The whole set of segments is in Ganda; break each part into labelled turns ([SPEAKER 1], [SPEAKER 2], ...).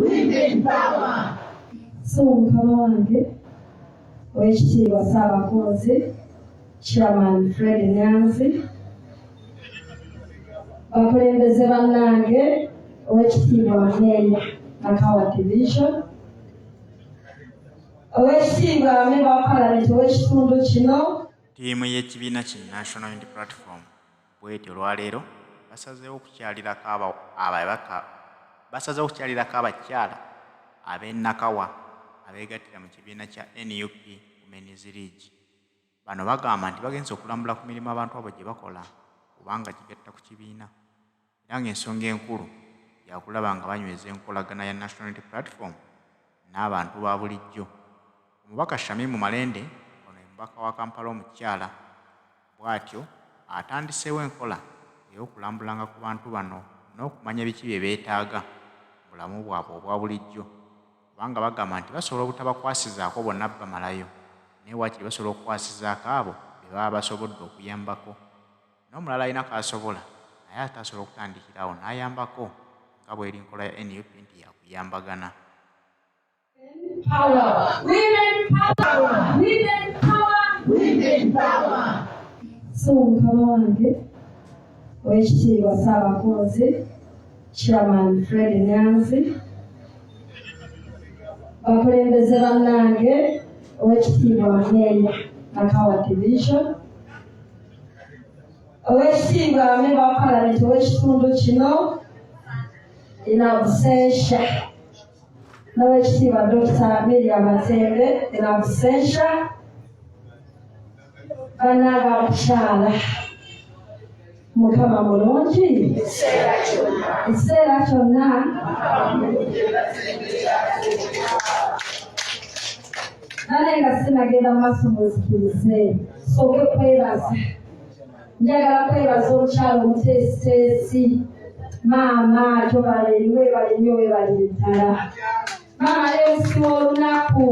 [SPEAKER 1] Women Power.
[SPEAKER 2] So mukama wange owekitiibwa Ssaabakonzi Chairman Fred Nyanzi, bakulembeze bannange owekitiibwa Manyenya Nakawa Division, owekitiibwa Member wa Parliament ow'ekitundu kino.
[SPEAKER 3] Ttiimu y'ekibiina ki National Unity Platform bwetyo olwaleero basazeewo okukyalirako abakyala ab'e Nakawa abeegattira mu kibiina kya NUP Women's League. Bano bagamba nti bagenze okulambula ku mirimu abantu abo gye bakola kubanga kigatta ku kibiina, era ng'ensonga enkulu yakulaba nga banyweza enkolagana ya National Unity Platform n'abantu ba bulijjo. Omubaka Shamimu Malende ono omubaka wa Kampala omukyala bw'atyo atandiseewo enkola ey'okulambulanga ku bantu bano n'okumanya biki bye beetaaga mu bulamu bwabwe obwa bulijjo, kubanga bagamba nti basobola obutabakwasizaako bonna bamalayo, naye waakiri basobola okukwasizaako abo be baba basobodde okuyambako. N'omulala alina k'asobola naye ate asobola okutandikirawo n'ayambako nga bw'eri nkola ya NUP nti yakuyambagana.
[SPEAKER 2] Women Power. Women Power.
[SPEAKER 1] Women Power.
[SPEAKER 2] So mukama wange owekitiibwa Ssaabakonzi Chairman Fred Nyanzi, bakulembeze bannange owekitiibwa Manyenya Nakawa Division, owekitiibwa Member wa Parliament ow'ekitundu kino in absentia, n'owekitiibwa Dr. Miriam Matembe in absentia, bannange abakyala mukama mulungi ekiseera kyonna. Nane nga sinagenda mu maaso muzikirize sooke kwebaza, njagala kwebaza omukyala omuteesiteesi maama tobaleriwe balimi webalire ddala. Maama leemusiwa olunaku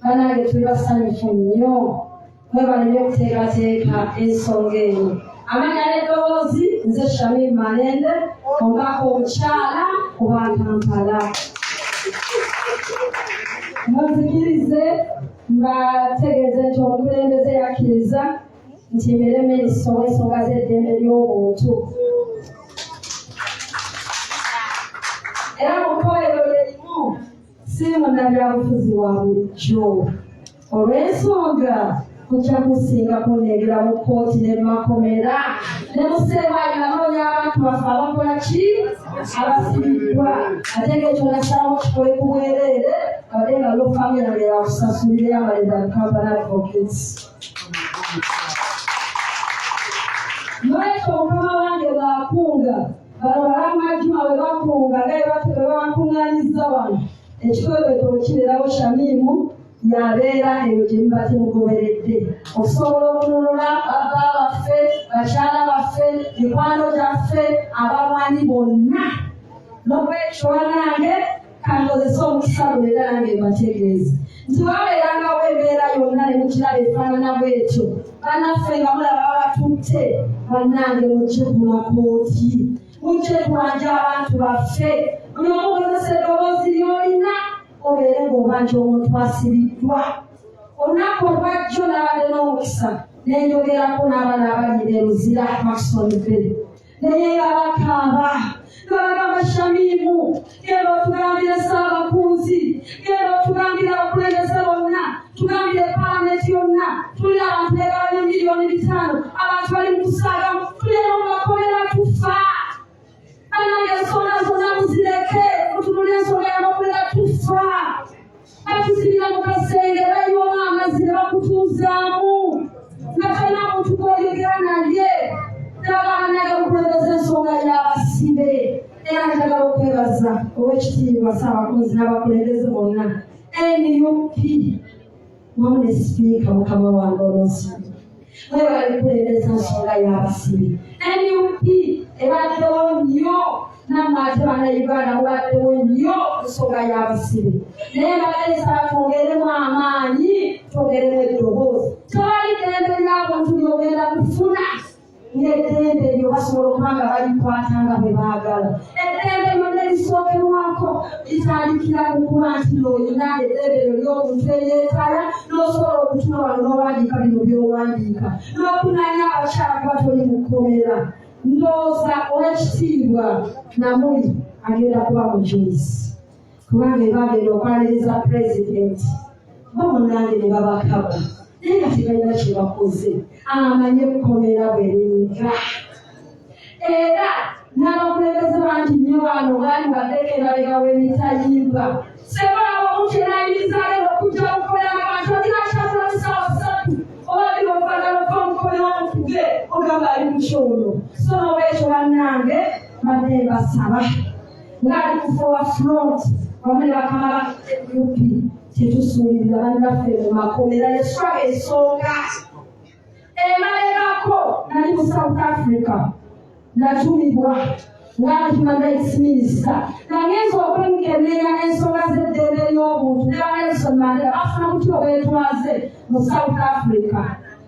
[SPEAKER 2] bannange tuli basanyufu nnyo, mwebalire okuteekateeka ensonga eno. Amanya n'eddoboozi nze Shamimu Malende omubaka omukyala owa Kampala. Munzikirize mbategeeze nti omukulembeze yakkiriza nti mbeere minisita ow'ensonga z'eddembe ly'obuntu. Era mu kkolerero lyerimu si munnabyabufuzi wa bulijjo, olw'ensonga kujja kusinga kunegera mu kkooti ne makomera ne museebayo nanoonya abantu baffe abakola ki abasibiddwa, ate ng'ekyo nasalamu kikole ku bwereere badde nga lofamira ngera kusasulira amalenda Kampala Advocates. N'ekyo mukama wange bw'akunga bano balamajjuma bwe bakunga nga bwe bakungaanyizza wano ekikwebeto okirerawo Shamimu yabeera eyo gye muba temugoberedde okusobola okununula baba baffe bakyala baffe mikwano gyaffe abalwanyi bonna. N'obwekyo bannange kankozesa omukisa guno era nange mbategeeze nti wabeerangawo embeera yonna ne mukiraba efaanana bwetyo bannaffe nga mulaba babatutte, bannange mujje ku makooti, mujje twanja abantu baffe, buli omu kozesa eddoboozi ly'olina obeere ng'obanja omuntu asibiddwa. Olunaku olwajjo nabadde n'omukisa nenjogerako n'abaana abanyira eruzira Maxon Bay naye nga bakaaba bagamba Shamimu genda otugambire Ssaabakunzi, genda otugambire abakulembeze bonna, tugambire Paalamenti yonna, tuli abantu ebali miliyoni 5 abantu bali mu kusaagamu, tuli eno mu makomera tufa. Bannange ensonga zonna muzireke mutunule ensonga y'amakomera tufa. Batuzibira mu kasenge bayiwamu amazzi ne bakutuuzaamu nga talina muntu gw'oyogera naye. N'abaana bakulembeza ensonga y'abasibe. Era njagala okwebaza ow'ekitiibwa Ssaabakunzi n'abakulembeze bonna NUP wamu ne sipiika mukama wange olw'omusibe mwebali kulembeza ensonga y'abasibe. NUP ebaddewo nnyo nammwe ate bannayuganda mubaddewo nnyo ensonga y'abasibe, naye bagalesa twongeremu amaanyi, twongeremu eddoboozi. Tewali ddembe ly'abantu ly'ogenda kufuna ng'eddembe eryo basobola okuba nga balikwata nga bwe baagala. Eddembe lyonna lisookerwamu wako litandikira kukuba nti olina eddebero ly'omuntu eyeetala n'osobola okutuma wano n'owandiika bino by'owandiika n'okunanya abakyala kuba toli mu kkomera ndowooza ow'ekitiibwa Namuli agenda kuba mujulizi kubanga ebagenda okwaniriza pulezidenti bo munnange ne babakaba naye nga tebalina kye bakoze amanye ekkomera bwerinyiga era n'abakulembeze bangi nnyo bano baali bateeka emabega w'emitayimba sebaabo omuntu enayiriza leero okujja okukolera abantu olina kyatula bisaawa 3 oba birofagala ova omukomera omutuge ogamba ali mu kyono so n'olwekyo bannange badde basaba ng'ali ku forward front wamu ne bakama ba NUP tetusuulirira bani baffe mu makomera yeswa ensonga emabegako nali mu South Africa natumibwa nga human rights minister nangenza okwengemera ensonga z'eddembe ly'obuntu ne Nelson Mandela bafuna muti obwetwaze mu South Africa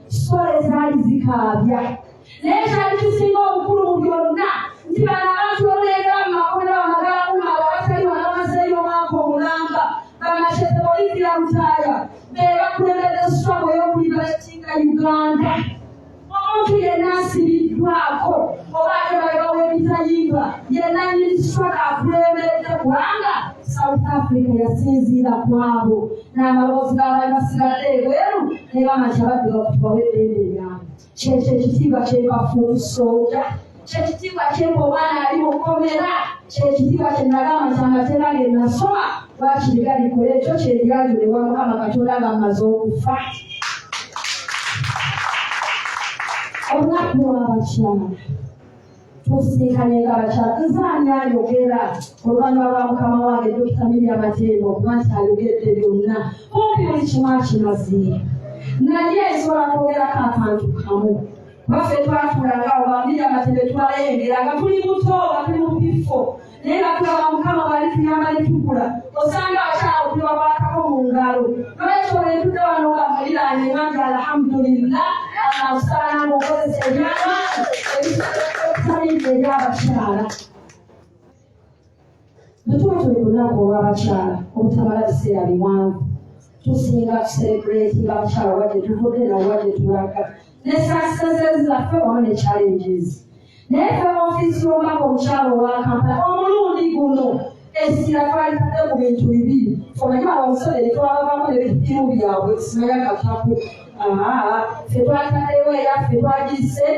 [SPEAKER 2] sole zaali zikaabya naye kyali kisinga obukulu mu byonna nti bano abantu olengera mu makomera bamagalamu abo abatali banamazeeyo omwaka omulamba bamashete olivira Lutaaya be bakulembedde struggle y'okuliberatinga Uganda omuntu yenna asibiddwako oba atemabega w'emitayimba yenna nyinistraka akulembedde kubanga South Africa yasinziira ku abo n'amaloboozi g'abaali basigadde ebweru ne bamati abadde bakutubawo eddembe lyabwe kyekyo ekitiibwa kyebafuusoja kyekitiibwa kyemba omwana ali mu kkomera kyekitiibwa kye nagamba nti amateeka ge nasoma lwakiri galikola ekyo kyeryajulibwa Mukama Katonda ng'amaze okufa olunaku lw'abakyala tusinkanye ng'abakyala nzaani ayogera oluvannyuma lwa mukama wange Dr. Miriam Matembo okuba nti ayogedde byonna kumpi buli kimu akimaziire naye nsobola kwogerako akantu kamu baffe twatulanga oba Miriam Matembo twalayengera nga tuli muto nga tuli mu bifo naye nga tulaba mukama bali tuyamba ne tukula osanga abakyala okulibakwatako mu ngalo nolwekyo bwentudde wano nga muliraanye ngange alhamdulillah usana mukozesa ebyama ebitalinda eby'abakyala bwetuba tuli lunaku olw'abakyala obutamala biseera biwanvu tusinga tucelebratinga abakyala wadde tuvudde nawe wadde tulaga ne successes zaffe wamu ne challenges naye fe ofiisi y'omwaka omukyala owa Kampala omulundi guno essira twalitadde mu bintu bibiri omanyi abamusole twabavamu nebitimu byabwe tusimanya kataku ffe twataddeyo era ffe twagise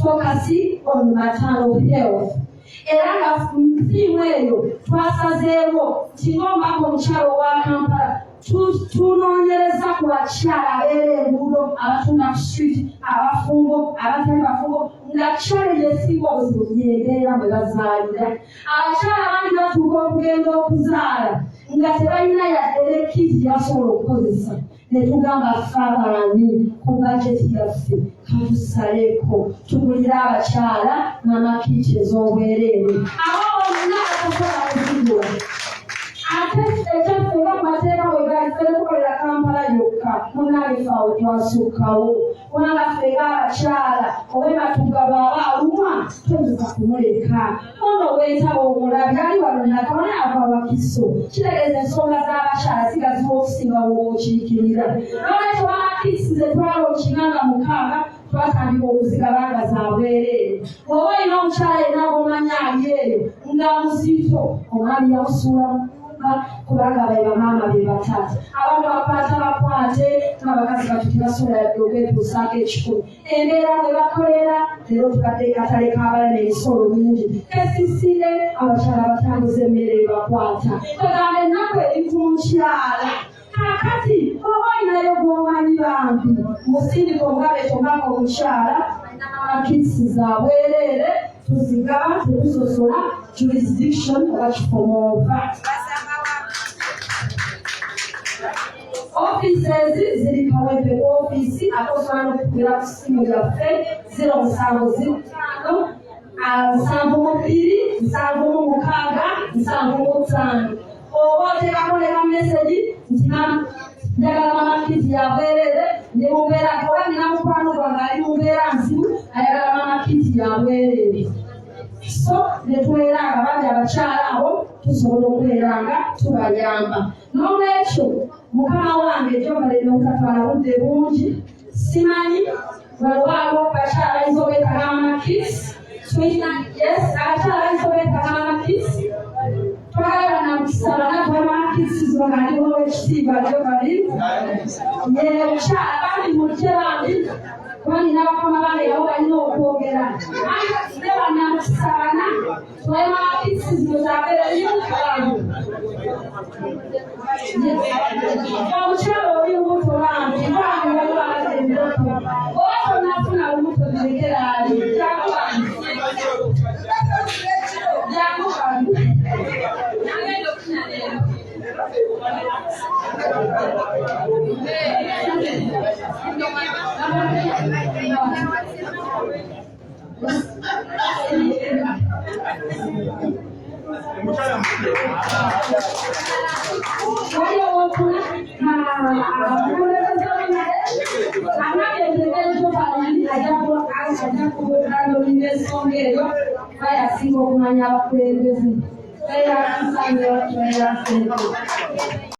[SPEAKER 2] focus on maternal health era nga ttiimu eyo twasazeewo nti ng'omwaka omukyala owa Kampala tunoonyereza ku bakyala abeera enguudo abatunda ku street abafumbo abatali bafumbo nga challenge esinga obuzibu byembeera mwe bazaalira abakyala bangi batuuka okugenda okuzaala nga tebalina yaddere kiti basobola okukozesa ne tugamba faabaani ku bajeti yaffe katusaleko tugulira abakyala n'amakiti ez'obwereere abo bonna batasobola kuzigula ate ekyaffe nga mu mateeka bwe gali ffe tukolera Kampala yokka munnange ffe awo twasukkawo kubanga ffe ng'abakyala oba tugaba aba alumwa toyinza kumuleka ono obwentaba omulabi ali wano nakabona ava abakiso kitegeeza ensonga z'abakyala zigaziwa okusinga wookiikirira nolwekyo bamakisi ze twala okinganga 6 twatandika okuzigaba nga za bwereere oba olina omukyala yenna g'omanya ali eyo nga muzito omwami yamusuula kubanga be bamaama be bataata abantu bakwate n'abakazi batu tebasobola yadde okwetuusaako ekikulu embeera bwe bakolera leero tubadde katale k'abalema ebisolo bingi kesisire abakyala batambuza emmere ebakwata togamba ennaku eri ku mukyala kakati oba olinayo gw'omanyi bambi musindika omugabe tomaka omukyala amakisi za bwereere tuzigaba tetusosola jurisdiction oba kikomoova offices ziri Kawempe office akosobola n'okugera ku ssimu yaffe 070 726 oba oteekako ne kamesegi nti njagala mamakiti yabwereere ne mumbeera oba nina mukwano gwange ali mu mbeera nzibu ayagala mamakiti yabwereere so netweranga bali abakyala abo tusobola okubeeranga tubayamba n'olwekyo mukama wange ekyobalema okutatwala budde bungi simanyi waliwo abakyala ayinza obwetaaga amakisi yes abakyala ayinza obwetaaga amakisi twagala namukisa banatu amakisi zona aliwo ekitiibwa gyobali omukyala bandi mujje bandi kwani n'abakama bange nabo balina okwogera ate banamukisa bana twema amakisi zino zabeera y'omukalamu omukyala oli obuto bange bange bali balaze embuto oba tonafuna lubuto zirekera ali bayasinga okumanya abakulembeze